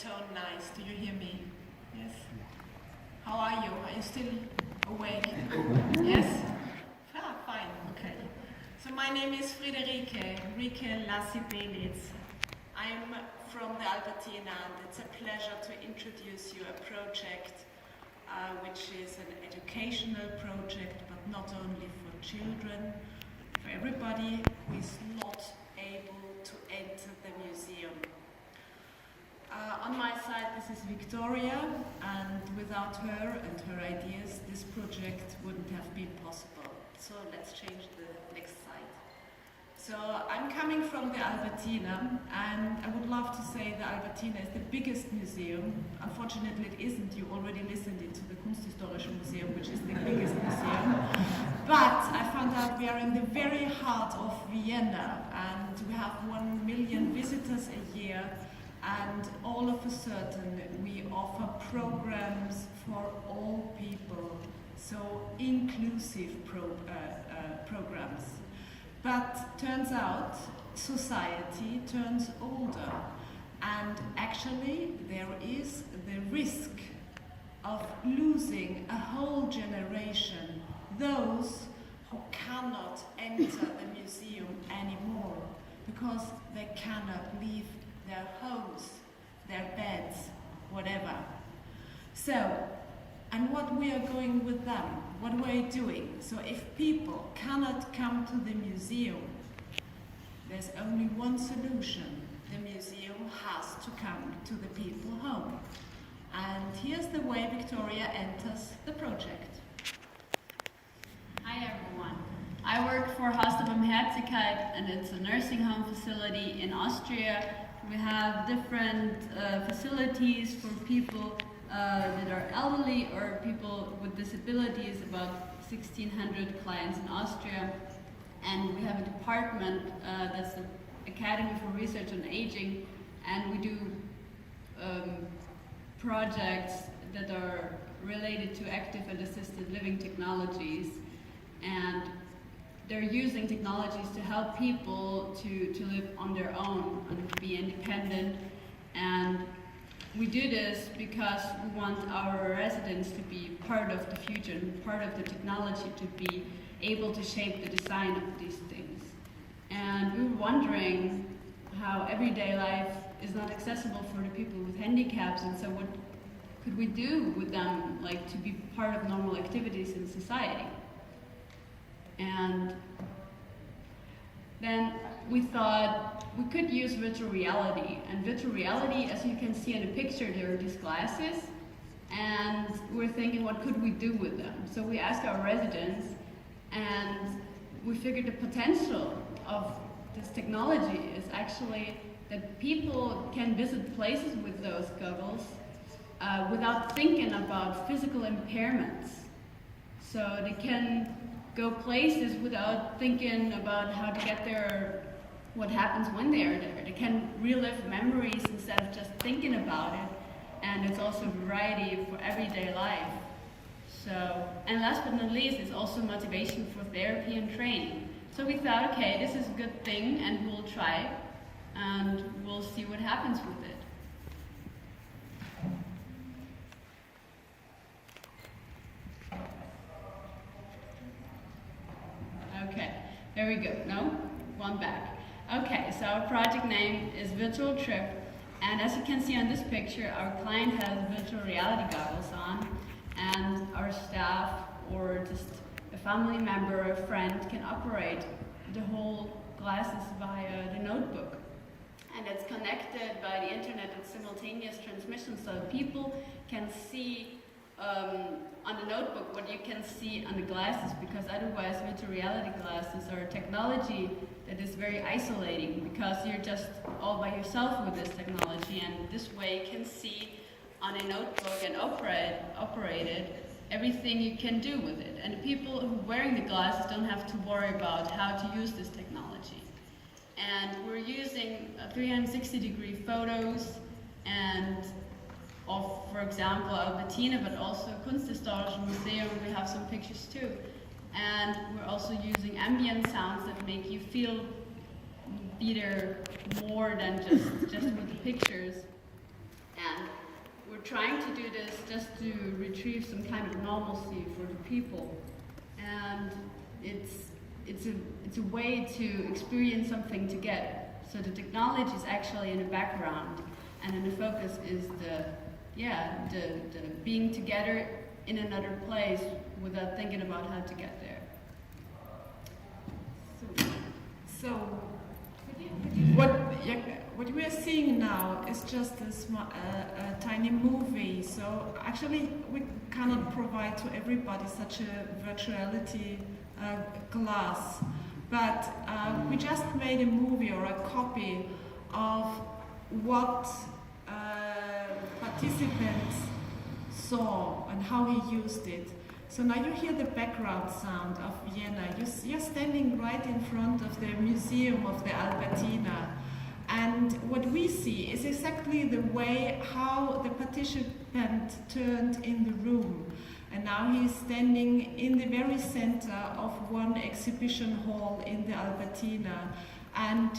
tone nice. Do you hear me? Yes? How are you? Are you still awake? Yes? Ah, fine, okay. So my name is Friederike Lassy-Beelitz. I'm from the Albertina, and it's a pleasure to introduce you a project which is an educational project, but not only for children, for everybody who is not able to enter the museum. On my side, this is Victoria, and without her and her ideas, this project wouldn't have been possible. So let's change the next slide. So I'm coming from the Albertina, and I would love to say the Albertina is the biggest museum. Unfortunately, it isn't. You already listened into the Kunsthistorische Museum, which is the biggest museum. But I found out we are in the very heart of Vienna, and we have 1 million visitors a year. And all of a sudden, we offer programs for all people, so inclusive programs. But turns out, society turns older, and actually there is the risk of losing a whole generation, those who cannot enter the museum anymore, because they cannot leave their homes, their beds, whatever. So, and what we are going with them, what we are doing. So if people cannot come to the museum, there's only one solution. The museum has to come to the people home. And here's the way Victoria enters the project. Hi everyone. I work for Haus der Barmherzigkeit, and it's a nursing home facility in Austria. We have different facilities for people that are elderly or people with disabilities, about 1,600 clients in Austria. And we have a department that's the Academy for Research on Aging, and we do projects that are related to active and assisted living technologies. And they're using technologies to help people to live on their own and be independent. And we do this because we want our residents to be part of the future and part of the technology, to be able to shape the design of these things. And we were wondering how everyday life is not accessible for the people with handicaps, and so what could we do with them, like to be part of normal activities in society? And then we thought we could use virtual reality. And virtual reality, as you can see in the picture, there are these glasses. And we're thinking, what could we do with them? So we asked our residents, and we figured the potential of this technology is actually that people can visit places with those goggles without thinking about physical impairments. So they can go places without thinking about how to get there, what happens when they are there. They can relive memories instead of just thinking about it, and it's also variety for everyday life. So, and last but not least, it's also motivation for therapy and training. So we thought, okay, this is a good thing, and we'll try, and we'll see what happens with it. Okay, there we go. No? One back. Okay, so our project name is Virtual Trip, and as you can see on this picture, our client has virtual reality goggles on, and our staff or just a family member or a friend can operate the whole glasses via the notebook. And it's connected by the internet and simultaneous transmission, so people can see on the notebook what you can see on the glasses, because otherwise virtual reality glasses are technology that is very isolating, because you're just all by yourself with this technology, and this way you can see on a notebook and operate it, everything you can do with it. And the people who are wearing the glasses don't have to worry about how to use this technology. And we're using 360-degree photos and of, for example, Albertina, but also Kunsthistorische Museum, we have some pictures too. And we're also using ambient sounds that make you feel be there more than just with the pictures. And we're trying to do this just to retrieve some kind of normalcy for the people. And it's a way to experience something together. So the technology is actually in the background, and then the focus is the being together in another place without thinking about how to get there. So what we are seeing now is just a tiny movie. So actually, we cannot provide to everybody such a virtuality glass. But we just made a movie or a copy of what participants saw and how he used it. So now you hear the background sound of Vienna. You're standing right in front of the museum of the Albertina. And what we see is exactly the way how the participant turned in the room. And now he's standing in the very center of one exhibition hall in the Albertina, and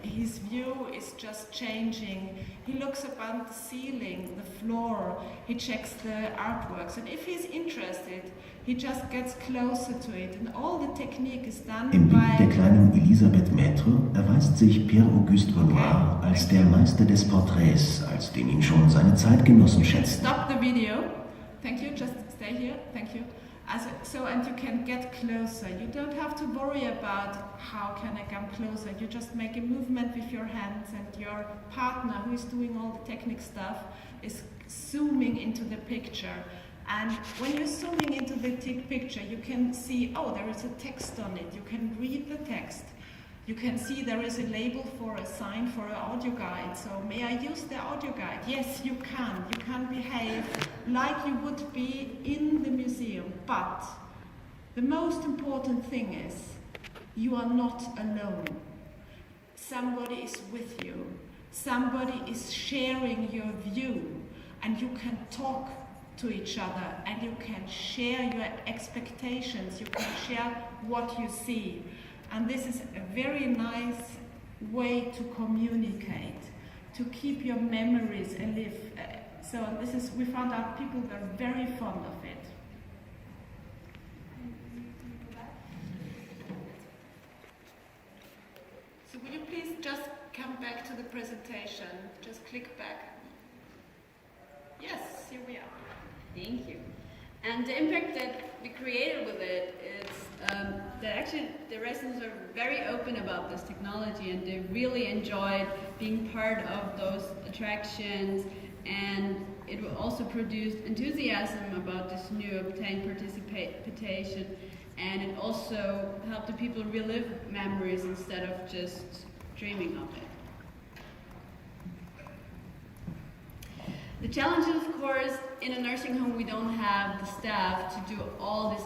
his view is just changing. He looks up at the ceiling, the floor, he checks the artworks, and if he's interested, he just gets closer to it, and all the technique is done Im by... Bild der kleinen Elisabeth Maître erweist sich Pierre-Auguste Renoir als der Meister des Porträts, als den ihn schon seine Zeitgenossen schätzten. Stop the video. Thank you, just stay here, thank you. And you can get closer. You don't have to worry about how can I come closer. You just make a movement with your hands, and your partner, who is doing all the technical stuff, is zooming into the picture. And when you're zooming into the picture, you can see, oh, there is a text on it. You can read the text. You can see there is a label for a sign for an audio guide. So may I use the audio guide? Yes, you can. You can behave like you would be in the museum. But the most important thing is you are not alone. Somebody is with you. Somebody is sharing your view, and you can talk to each other, and you can share your expectations. You can share what you see. And this is a very nice way to communicate, to keep your memories alive. We found out people were very fond of it. So will you please just come back to the presentation? Just click back. Yes, here we are. Thank you. And the impact that we created with it is that actually the residents are very open about this technology, and they really enjoyed being part of those attractions, and it also produced enthusiasm about this new obtained participation, and it also helped the people relive memories instead of just dreaming of it. The challenge is, of course, in a nursing home we don't have the staff to do all these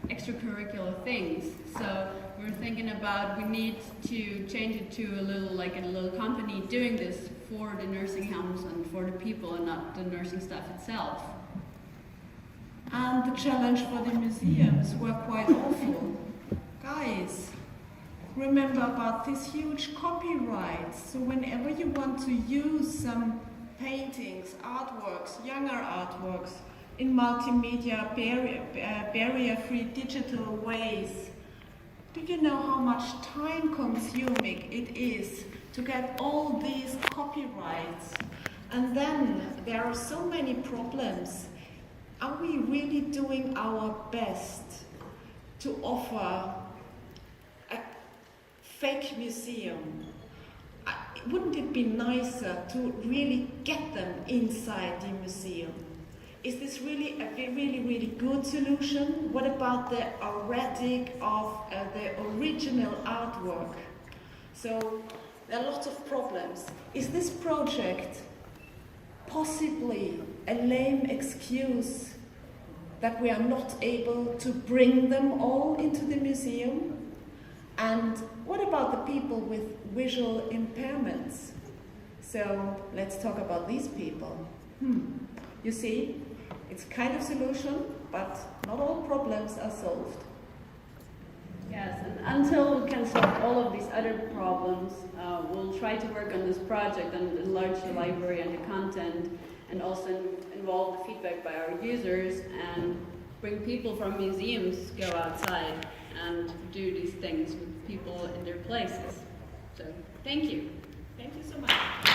extracurricular things. So we're thinking about we need to change it to a little company doing this for the nursing homes and for the people, and not the nursing staff itself. And the challenge for the museums were quite awful. Guys, remember about these huge copyrights. So whenever you want to use some paintings, artworks, younger artworks, in multimedia, barrier-free digital ways, do you know how much time-consuming it is to get all these copyrights? And then there are so many problems. Are we really doing our best to offer a fake museum? Wouldn't it be nicer to really get them inside the museum? Is this really a really good solution? What about the erratic of the original artwork? So there are lots of problems. Is this project possibly a lame excuse that we are not able to bring them all into the museum? And what about the people with visual impairments? So let's talk about these people. You see, it's kind of solution, but not all problems are solved. Yes, and until we can solve all of these other problems, we'll try to work on this project and enlarge the library and the content, and also involve the feedback by our users and bring people from museums go outside and do these things with people in their places. So, thank you. Thank you so much.